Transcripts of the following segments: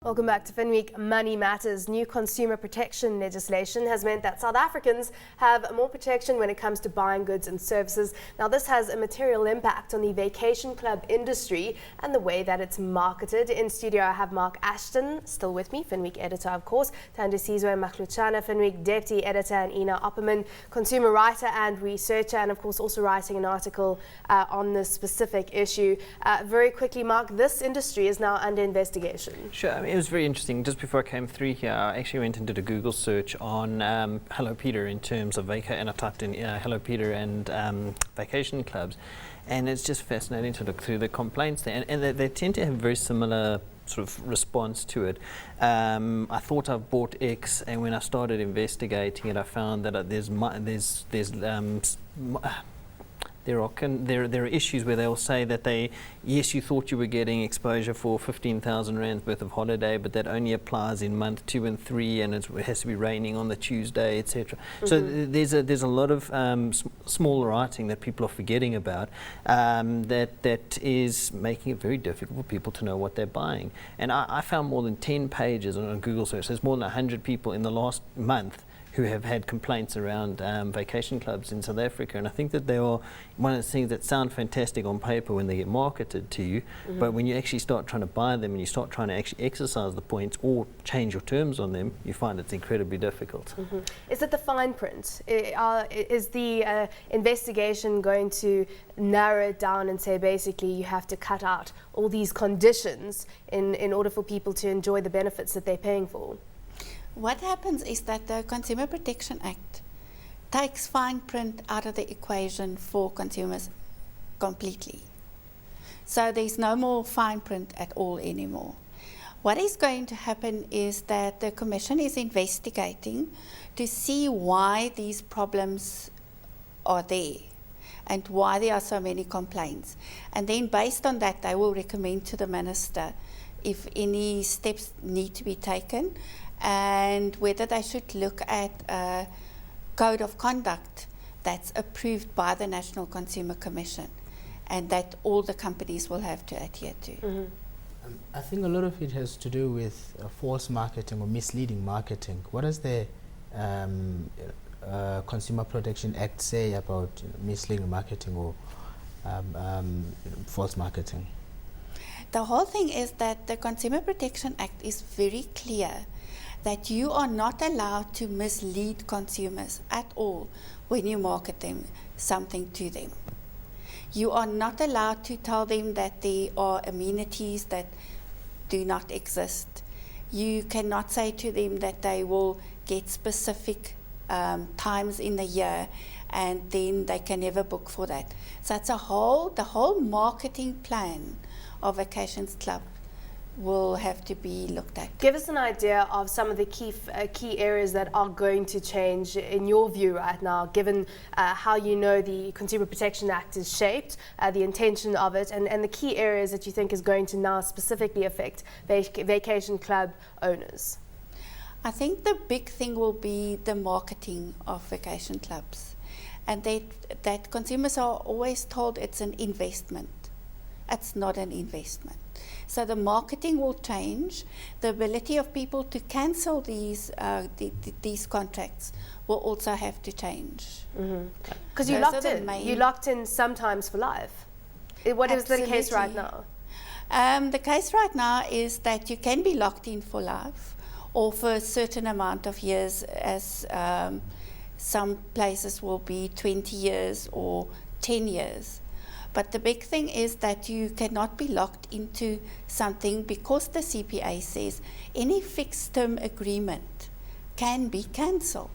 Welcome back to Finweek Money Matters. New consumer protection legislation has meant that South Africans have more protection when it comes to buying goods and services. Now, this has a material impact on the vacation club industry and the way that it's marketed. In studio, I have Marc Ashton, still with me, Finweek Editor, of course, Tandisizwe Mahlutshana, Finweek Deputy Editor, and Ina Opperman, consumer writer and researcher, and of course also writing an article on this specific issue. Very quickly, Marc, this industry is now under investigation. Sure. I mean, it was very interesting. Just before I came through here, I actually went and did a Google search on Hello Peter in terms of and I typed in Hello Peter and vacation clubs, and it's just fascinating to look through the complaints there, and they tend to have very similar sort of response to it. I thought I bought X, and when I started investigating it, I found that there are issues where they'll say that yes, you thought you were getting exposure for 15,000 Rand worth of holiday, but that only applies in month 2 and 3, and it has to be raining on the Tuesday, etc. So there's a lot of small writing that people are forgetting about that is making it very difficult for people to know what they're buying. And I found more than 10 pages on a Google search. There's more than 100 people in the last month who have had complaints around vacation clubs in South Africa, and I think that they are one of the things that sound fantastic on paper when they get marketed to you, but when you actually start trying to buy them and you start trying to actually exercise the points or change your terms on them, you find it's incredibly difficult. Is it the fine print? Is the investigation going to narrow it down and say basically you have to cut out all these conditions in order for people to enjoy the benefits that they're paying for? What happens is that the Consumer Protection Act takes fine print out of the equation for consumers completely. So there's no more fine print at all anymore. What is going to happen is that the Commission is investigating to see why these problems are there and why there are so many complaints. And then based on that, they will recommend to the Minister if any steps need to be taken, and whether they should look at a code of conduct that's approved by the National Consumer Commission and that all the companies will have to adhere to. I think a lot of it has to do with false marketing or misleading marketing. What does the Consumer Protection Act say about misleading marketing or false marketing? The whole thing is that the Consumer Protection Act is very clear that you are not allowed to mislead consumers at all when you market them something to them. You are not allowed to tell them that there are amenities that do not exist. You cannot say to them that they will get specific times in the year and then they can never book for that. So it's the whole marketing plan of Vacations Club will have to be looked at. Give us an idea of some of the key areas that are going to change in your view right now, given how you know the Consumer Protection Act is shaped, the intention of it, and the key areas that you think is going to now specifically affect vacation club owners. I think the big thing will be the marketing of vacation clubs, and that consumers are always told it's an investment. It's not an investment. So the marketing will change. The ability of people to cancel these contracts will also have to change. Because you locked in sometimes for life. What is the case right now? The case right now is that you can be locked in for life or for a certain amount of years, as some places will be 20 years or 10 years. But the big thing is that you cannot be locked into something because the CPA says any fixed term agreement can be cancelled.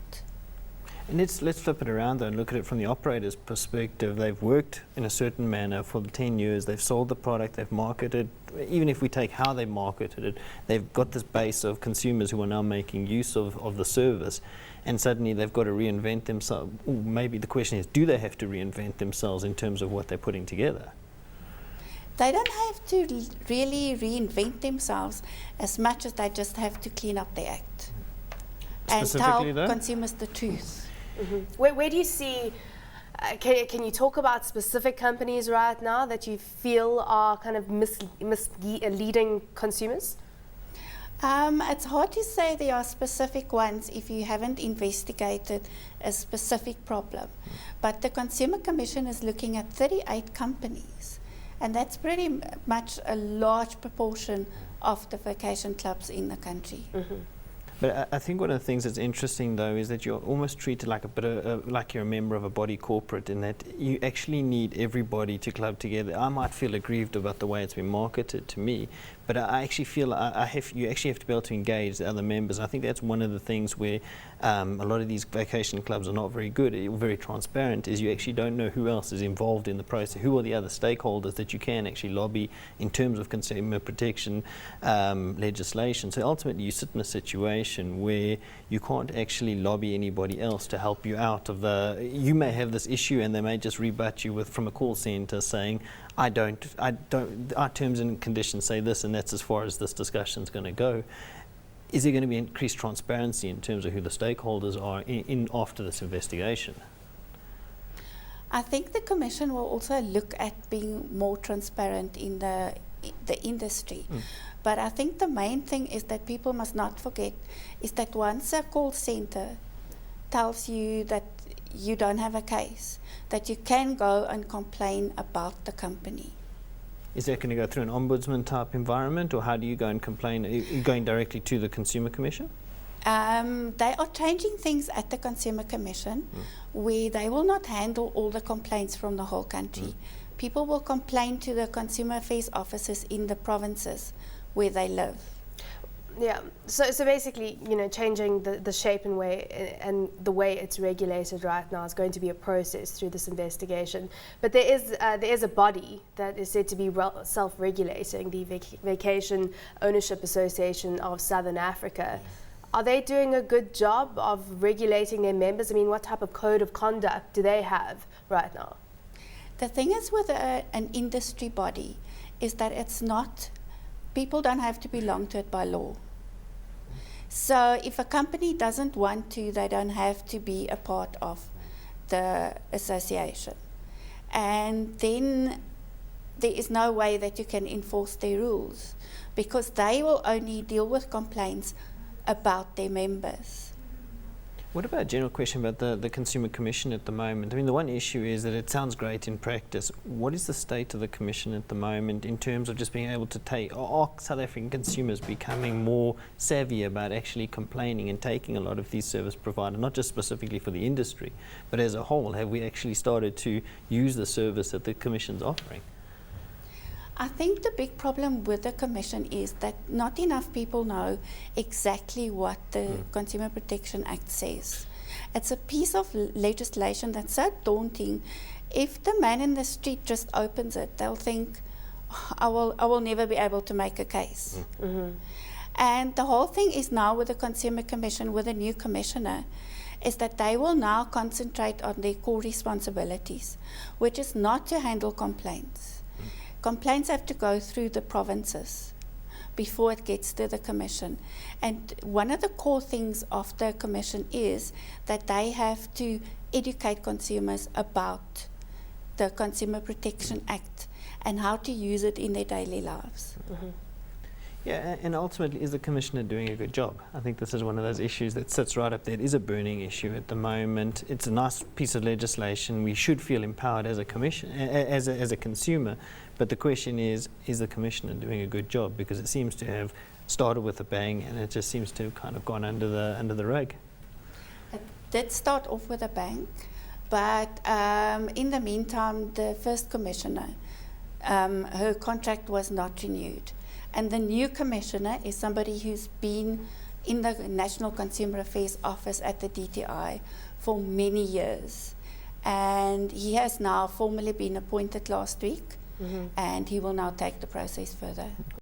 And let's flip it around though and look at it from the operator's perspective. They've worked in a certain manner for 10 years. They've sold the product, they've marketed. Even if we take how they marketed it, they've got this base of consumers who are now making use of the service. And suddenly they've got to reinvent themselves. Or maybe the question is, do they have to reinvent themselves in terms of what they're putting together? They don't have to really reinvent themselves as much as they just have to clean up the act and tell consumers the truth. Where do you see, can you talk about specific companies right now that you feel are kind of misleading consumers? It's hard to say there are specific ones if you haven't investigated a specific problem. But the Consumer Commission is looking at 38 companies, and that's pretty much a large proportion of the vacation clubs in the country. But I think one of the things that's interesting, though, is that you're almost treated like a bit of like you're a member of a body corporate, in that you actually need everybody to club together. I might feel aggrieved about the way it's been marketed to me, but I actually feel you actually have to be able to engage the other members. I think that's one of the things where a lot of these vacation clubs are not very good, very transparent, is you actually don't know who else is involved in the process, who are the other stakeholders that you can actually lobby in terms of consumer protection legislation. So ultimately you sit in a situation where you can't actually lobby anybody else to help you out of you may have this issue and they may just rebut you from a call center saying, our terms and conditions say this, and that's as far as this discussion is going to go. Is there going to be increased transparency in terms of who the stakeholders are in after this investigation? I think the Commission will also look at being more transparent in the industry. But I think the main thing is that people must not forget is that once a call center tells you that you don't have a case, that you can go and complain about the company. Is that going to go through an ombudsman type environment, or how do you go and complain? Are you going directly to the Consumer Commission? They are changing things at the Consumer Commission where they will not handle all the complaints from the whole country. People will complain to the Consumer Affairs offices in the provinces where they live. Yeah, so basically, changing the shape and way and the way it's regulated right now is going to be a process through this investigation. But there is a body that is said to be self-regulating, the Vacation Ownership Association of Southern Africa. Are they doing a good job of regulating their members? I mean, what type of code of conduct do they have right now? The thing is with an industry body is that it's not, people don't have to belong to it by law. So if a company doesn't want to, they don't have to be a part of the association. And then there is no way that you can enforce their rules, because they will only deal with complaints about their members. What about a general question about the Consumer Commission at the moment? I mean, the one issue is that it sounds great in practice. What is the state of the Commission at the moment in terms of just being able to are South African consumers becoming more savvy about actually complaining and taking a lot of these service providers, not just specifically for the industry, but as a whole? Have we actually started to use the service that the Commission's offering? I think the big problem with the Commission is that not enough people know exactly what the Consumer Protection Act says. It's a piece of legislation that's so daunting. If the man in the street just opens it, they'll think, I will never be able to make a case. And the whole thing is now with the Consumer Commission, with a new commissioner, is that they will now concentrate on their core responsibilities, which is not to handle complaints. Complaints have to go through the provinces before it gets to the Commission. And one of the core things of the Commission is that they have to educate consumers about the Consumer Protection Act and how to use it in their daily lives. Yeah, and ultimately, is the Commissioner doing a good job? I think this is one of those issues that sits right up there. It is a burning issue at the moment. It's a nice piece of legislation. We should feel empowered as a commission, as a consumer. But the question is the Commissioner doing a good job? Because it seems to have started with a bang, and it just seems to have kind of gone under the rug. It did start off with a bang, but in the meantime, the first Commissioner, her contract was not renewed. And the new commissioner is somebody who's been in the National Consumer Affairs Office at the DTI for many years. And he has now formally been appointed last week, and he will now take the process further.